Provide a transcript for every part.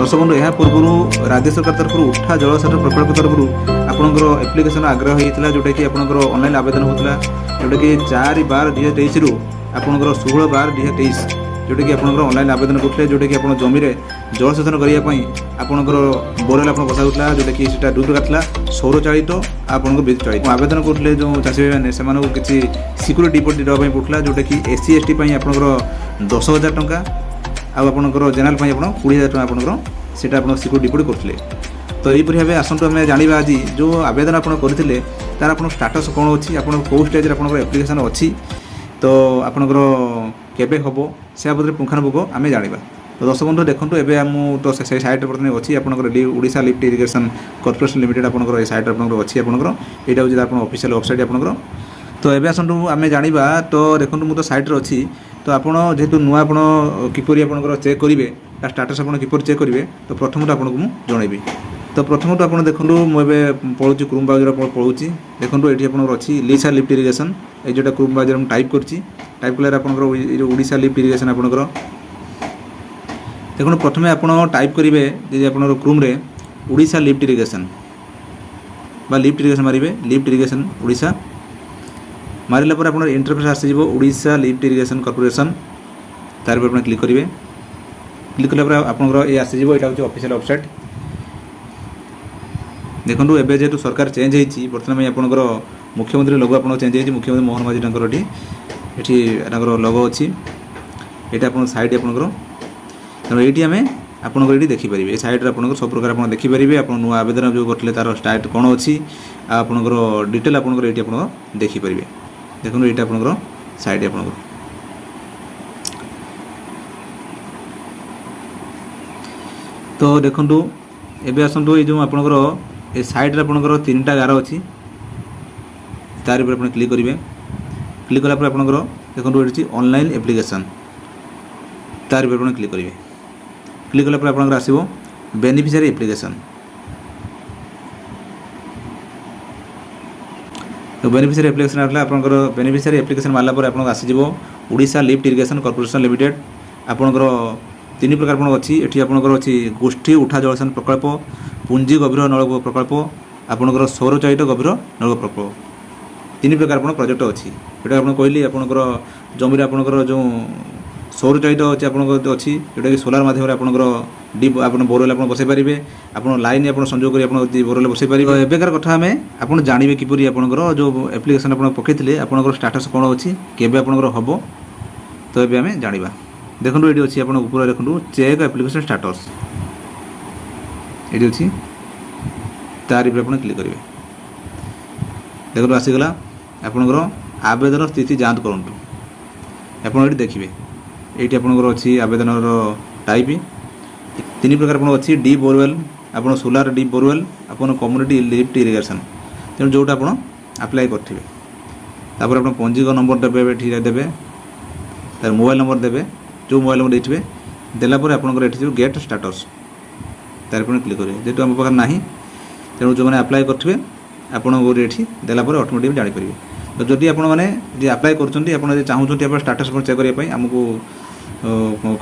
दर्शक बंधु यह पूर्व राज्य सरकार तरफ उठा जलसेचन प्रकल्प तरफ आपंकर एप्लिकेशन आग्रह होता जोटा कि आपंकर ऑनलाइन आवेदन होता जोटा कि 4/12/2023 रु आपंकर 16/12/2023 जोटा कि आपंकर ऑनलाइन आवेदन करते जोटा कि आप जमी जलसेचन करने आपंकर बोरवेल आप बसाऊला जोटा कि दुई प्रकार था सौर चालित आपको विद्युत चालित आवेदन करते जो चाषी भाई मैंने किसी सिक्यूरीटी डिपोजिट देवाई पड़ता जोटा कि SC ST आपंकर 10,000 टंका आपंकर जेनेल आप 20,000 टका आपंकर सीटा आप सिक्यूरीटी डिपोजिट करते। तो यहीपरि भाव आसतु आम जाना आज जो आवेदन आप करते तार आप स्टाटस कौन अच्छी आप स्टेज आप एप्लिकेशन अच्छी तो आपंकर केबे हम से बाबद पुंखानुपुंख आम जाना। तो दर्शक बंधु देखो एवं आम तो से सैट बर्तमान अच्छी आपंकर Odisha lift irrigation corporation limited आपंकर ये सैट आपंकर अच्छी आपंकर यहाँ हूँ आप ऑफिशियल वेबसाइट आपंकर। तो एवं आसतु आम जाना तो देखो मुझे तो सैट्रे अच्छी तो आपड़ जेहतु नुआ आप किपरि आपंकर चेक करेंगे स्टाटस आप किपरि चेक करेंगे तो प्रथम आपको मुझे जनइबी। तो प्रथम तो आप देखो मुझे पढ़ू क्रूम ब्राउजर पढ़ू देखो ये आपंकर अच्छी लिसा लिफ्ट इरिगेशन ये जोटा क्रूम ब्राउजर मुझे टाइप कर टाइप कले आपंकर ओडिशा लिफ्ट इरिगेशन आपंकर देखो प्रथम आप टाइप करेंगे जी आप क्रूम ओडिशा लिफ्ट इरिगेशन बा लिफ्ट इरिगेशन मारे लिफ्ट इरिगेशन ओडिशा मारिला पर आपन इंटरफेस आसी जीवो ओडिशा लिफ्ट इरिगेशन कॉर्पोरेशन तार पर क्लिक करेंगे। क्लिक कला पर आपनकर ये आसी जीवो एटा होची ऑफिशियल वेबसाइट। देखो एबे जेतु सरकार चेंज होईची बर्तमान में आपनकर मुख्यमंत्री लोगो आपन चेंज होईची मुख्यमंत्री मोहन माझी टंकर एठी एटाकर लोगो अछि एटा आपन साइड आपनकर तो एठी हमें आपनकर एठी देखि परिबे ए साइड रे आपनकर सब प्रकार आपन देखि परिबे आपन नुआ आवेदन जो करले तार स्टार्ट कोन अछि आपनकर डिटेल आपनकर एठी आपन देखि परिबे। देखो ये आपंकर साइड आपंकर तो देखो एवं आसतु ये जो आपंकर ये साइड आपंकर 3टा गार अच्छी तार पर आप क्लिक करेंगे। क्लिक कला आपंकर देखो ये ऑनलाइन एप्लिकेशन तार पर क्लिक करेंगे। क्लिक कला आपंकर आसो बेनिफिशियरी एप्लिकेशन तो बेनिफिशियरी एप्लिकेशन आला आपंकर बेनिफिशियरी एप्लिकेशन मारला पर आपन आसीजो Odisha lift irrigation corporation limited आपंकर 3 प्रकार आपन अच्छी एठी आपंकर अच्छी गोष्ठी उठा जलसेचन प्रकल्प पुंजी गभीर नलकूप प्रकल्प आपंकर सौर चालित गभीर नलकूप प्रकल्प 3 प्रकार आपन प्रोजेक्ट अच्छी एटा आपन कहली आपंकर जमी आपंकर जो सौर चालित अच्छी आपंकर अच्छी जोटा कि सोलार माध्यम आपंकर डीप आप बोरवेल आप बसई पारे आप लाइन आप संजोग कर बोरवेल बसई पारे। एବେकार कथा आम आप जानवे किपरि आपंकर जो एप्लिकेशन आप पकईले आपंकर स्टाटस कौन अच्छी केबे आपंकर हम तो ये आम जाना। देखो ये अच्छी आप ऊपर देखो चेक एप्लिकेशन स्टाटस ये अच्छी तार पर आप क्लिक करेंगे। देखो आसीगला आपंकर आवेदन स्थिति जांच करूँ आप देखिए ये आपंकर अच्छी आवेदन टाइप 3 प्रकार आप अच्छी डीप बोरवेल आप सोलार डीप बोरवेल आप कम्युनिटी लिफ्ट इरिगेशन तेणु जोटा आप आप्लाय करेंगे तापर आप पंजीक नंबर देवे ठीक देवे तार मोबाइल नंबर देवे जो मोबाइल नंबर देते देलापर आपंकर ये गेट स्टाटस तार पर क्लिक करेंगे जेहतु आम पाखे ना तेणु जो मैंने आप्लाय करेंगे आपको ये देलापर ऑटोमेटिक जानीपर। तो जदि आपण मैंने आप्लाय कर चाहूँगी आप स्टाटस चेक करने आमको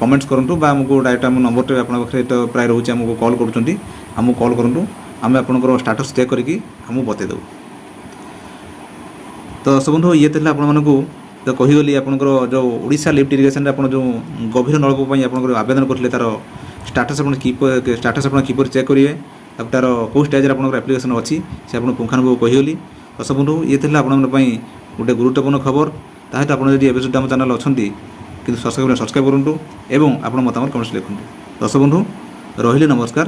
कमेंट्स करूँ आमको डायरेक्ट आम नंबर आप तो प्राय रोचे आमको कॉल करूँ कॉल करूँ आम आपंकर स्टाटस चेक करके आमको बतईदेव। तो सब बंधु ये थे आपको तो कहीगली आपंकर जो ओडिशा लिफ्ट इरिगेशन आप जो गभीर नलकूप आप आवेदन करते तार स्टाटस स्टाटस आप किपर चेक करेंगे तार कौ स्टेज आप एप्लिकेशन अच्छी से आप पुंखानुपुंख कहीगली। तो सब बंधु ये थे आप गोटे गुरुत्वपूर्ण खबर ताकि आपड़ी एवं सुधा आम चैनल अच्छा कि सब्सक्राइब करूँ एवं आप मतामत कमेंट्स लिखुँ। दर्शक बंधु रहिले नमस्कार।